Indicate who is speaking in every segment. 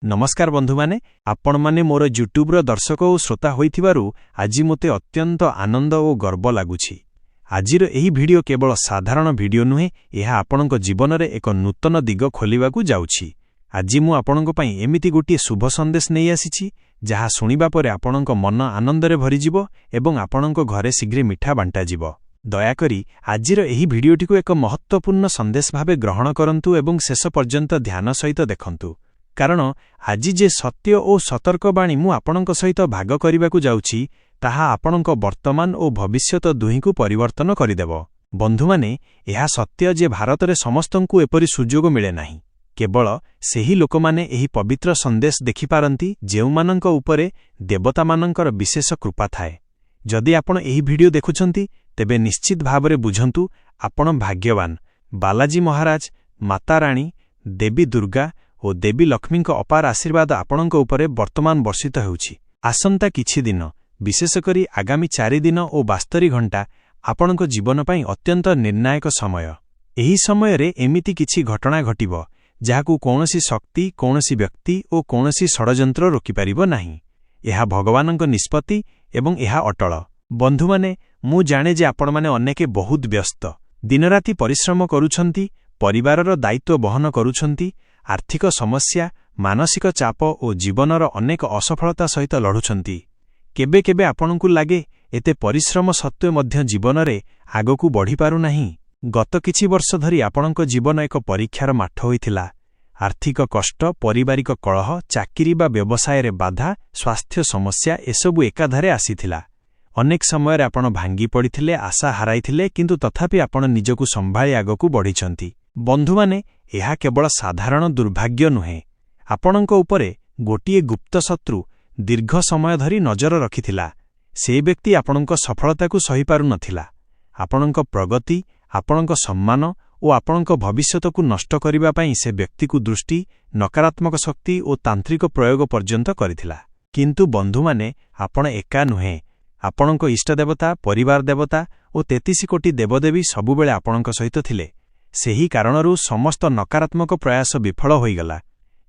Speaker 1: नमस्कार बंधु माने आपण माने मोर यूट्यूब रो दर्शक और श्रोता होइथिबारु आजि मोते अत्यंत आनंद और गर्व लागुछि। आजिर एही भिडियो केवल साधारण भिडियो नुहे, एहा आपणक जीवन रे एक नूतन दिग खोलिबाकू जाउछि। आजि मु आपणक पई एमिति गोटिए शुभ संदेश नै आसीछि जहा सुनिबा परे आपणक मन आनंद रे भरि जिवो एवं आपणक घरे शीघ्र मिठा बांटा जिवो। दयाकरी आजिर एही भिडियोटिकु एक महत्वपूर्ण संदेश भावे ग्रहण करंतु एवं शेष पर्यंत ध्यान सहित देखंतु, कारण आजि जे सत्य और सतर्कवाणी मु आपणक सहित भाग करिबाकू जाउछि ताहा आपणक वर्तमान और भविष्यत दुहींकु परिवर्तन करिदेबो। बंधु माने एहा सत्य जे भारत रे समस्तंकु एपरि सुजोग मिले नाही। केवल सेही लोकमाने एही पवित्र संदेश देखि पारंती जेउमानंक उपरे देवता मानंकर विशेष कृपा थाए। जदि आपण एही भिडियो देखुछंती तेबे निश्चित भावरे बुझंतु आपण भाग्यवान। बालाजी महाराज, माता रानी, देवी दुर्गा और देवी लक्ष्मी अपार आशीर्वाद आपणक उपरे वर्तमान वर्षित हेउछि। आसंता किछि दिन, विशेष करी आगामी 4 दिन और 72 घंटा आपणक जीवन पई अत्यंत निर्णायक समय। एही समय रे एमिति किछि घटना घटिबो जाहाकू कोनोसी शक्ति, कोनोसी व्यक्ति और कोनोसी षडयंत्र रोकी परिबो नाही। एहा भगवानक निष्पत्ति एवं एहा अटल। बंधु माने मु जाने जे आपण माने अनेके बहुत व्यस्त, दिनराति परिश्रम करूछंती, परिवारर दायित्व बहन करूछंती, आर्थिक समस्या, मानसिक चाप और जीवनर अनेक असफलता सहित लढुछंती। केबे केबे आपणकू लागे एते परिश्रम सत्वे मध्य जीवन रे आगकू बढ़ी पारु नाही। गत किछि वर्ष धरी आपणक जीवन एक परीक्षार माठ होइथिला। आर्थिक कष्ट, पारिवारिक कलह, चाकरी बा व्यवसाय रे बाधा, स्वास्थ्य समस्या एसबु एकाधारे आसीथिला। अनेक समय आपण भांगी पड़िथिले, आशा हराइथिले, किंतु तथापि आपण निजकू संभाळी आगकू बढ़िछंती। बंधु माने एहा केवल साधारण दुर्भाग्य नुहे, आपणक उपरे गोटिए गुप्त शत्रु दीर्घ समय धरी नजर रखिथिला। से व्यक्ति आपणक सफलताकू सही पारु नथिला। आपणक प्रगति, आपणक सम्मान और आपणक भविष्यतकू नष्ट करिबा पई से व्यक्तिकू दृष्टि, नकारात्मक शक्ति और तांत्रिक प्रयोग पर्यंत करिथिला। किंतु बंधु माने आपण एका नुहे, आपणक इष्ट देवता, परिवार देवता और 33 कोटी देवदेवी सबुबेले आपणक सहित थिले। सेही कारणरू समस्त नकारात्मक प्रयास विफल होइगला।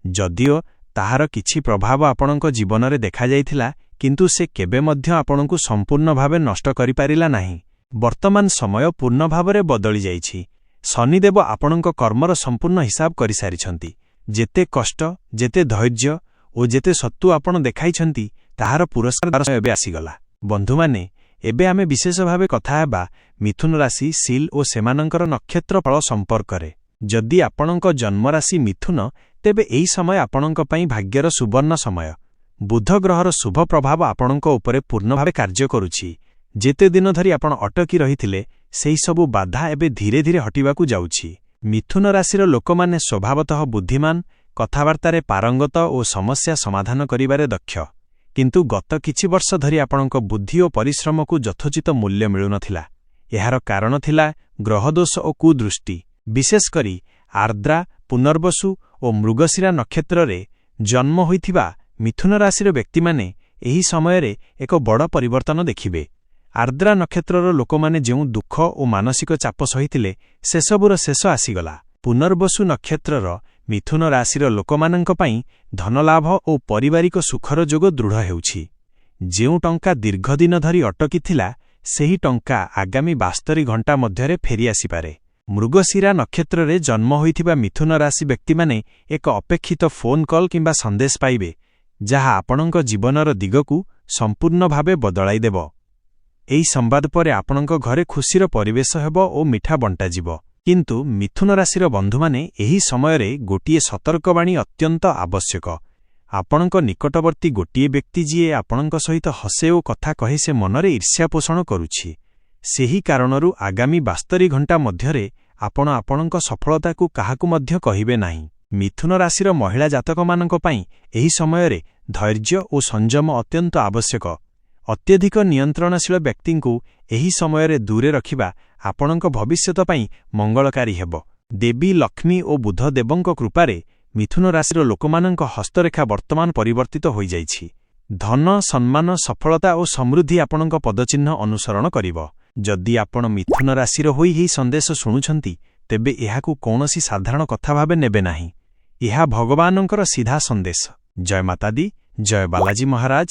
Speaker 1: जदियो ताहार किछि प्रभाव आपणक जीवन रे देखा जाइथिला, किंतु से केबे मध्य आपणकू संपूर्ण भावे नष्ट करि पारिला नाही। वर्तमान समय पूर्ण भावरे बदली जाइछि। शनिदेव आपणक कर्मर संपूर्ण हिसाब करि सारिछंती। जेते कष्ट, जेते धैर्य और जेते सत्तु आपण देखाइछंती ताहार पुरस्कार एबे आसीगला। बंधु माने एबे आमे विशेष भावे कथा हेबा मिथुन राशि, सील और सेमानंकर नक्षत्र फल संपर्करे। जदि आपणक जन्म राशि मिथुन, तेबे एही समय आपणक पई भाग्यर सुवर्ण समय। बुध ग्रहर शुभ प्रभाव आपणक उपरे पूर्ण भावे कार्य करूछि। जेते दिन धरी आपण अटकी रहिथिले सेही सबु बाधा एबे धीरे धीरे हटिबाकू जाउछि। मिथुन राशिर लोकमाने स्वभावतः बुद्धिमान, कथाबार्तारे पारंगत और समस्या समाधान करिबारे दक्ष। किंतु गत किछि वर्ष धरी आपणक बुद्धि और परिश्रम को यथोचित मूल्य मिलुनथिला। एहार कारण थिला ग्रहदोष और कुदृष्टि। विशेष करी आर्द्रा, पुनर्वसु और मृगशिरा नक्षत्र रे जन्म होइथिबा मिथुन राशिर व्यक्ति माने एही समय रे एक बड़ परिवर्तन देखिबे। आर्द्रा नक्षत्रर लोकमाने जेउ दुख और मानसिक चाप सहिथिले से सबुर शेष आसीगला। पुनर्वसु नक्षत्रर मिथुन राशिर लोकमानंक पई धनलाभ और पारिवारिक सुखर जोग दृढ़ हेउछि। जेउ टंका दीर्घ दिन धरी अटकी थिला सेही टंका आगामी 72 घंटा मध्यरे फेरी आसीपारे। मृगशिरा नक्षत्र रे जन्म होइथिबा मिथुन राशि व्यक्ति माने एक अपेक्षित फोन कॉल किंबा संदेश पाइबे जहा आपणक जीवनर दिगकू संपूर्ण भावे बदलाई देबो। एही संवाद परे आपणक घरे खुशीर परिवेश हेबो और मिठा बंटा जिवो। किंतु मिथुन राशिर बंधु माने एही समय रे गोटिए सतर्कवाणी अत्यंत आवश्यक। आपणक निकटवर्ती गोटिए व्यक्ति जिए आपणक सहित हसे और कथा कहे से मनरे ईर्ष्या पोषण करुछि। सेही कारणरू आगामी 72 घंटा मध्यरे आपण आपणक सफलताकू काहाकू मध्य कहिबे नाही। मिथुन राशिर महिला जातकमानंक पई एही समय रे धैर्य और संयम अत्यंत आवश्यक। अत्यधिक नियंत्रणशील व्यक्तिंकू एही समय रे दूरे रखिबा आपणक भविष्यत पई मंगलकारी हेबो। देवी लक्ष्मी और बुध देवंक कृपारे मिथुन राशिर लोकमानंक हस्तरेखा वर्तमान परिवर्तित होई जाइछि। धन, सम्मान, सफलता और समृद्धि आपणक पदचिह्न अनुसरण करिवो। जदि आपण मिथुन राशिर होई ही संदेश शुणुछंती तेबे एहाकू कोनोसी साधारण कथा भाबे नेबे नाही। एहा भगवानंकर सीधा संदेश। ଜୟ ମାତା ଦୀ, ଜୟ ବାଲାଜୀ ମହାରାଜ।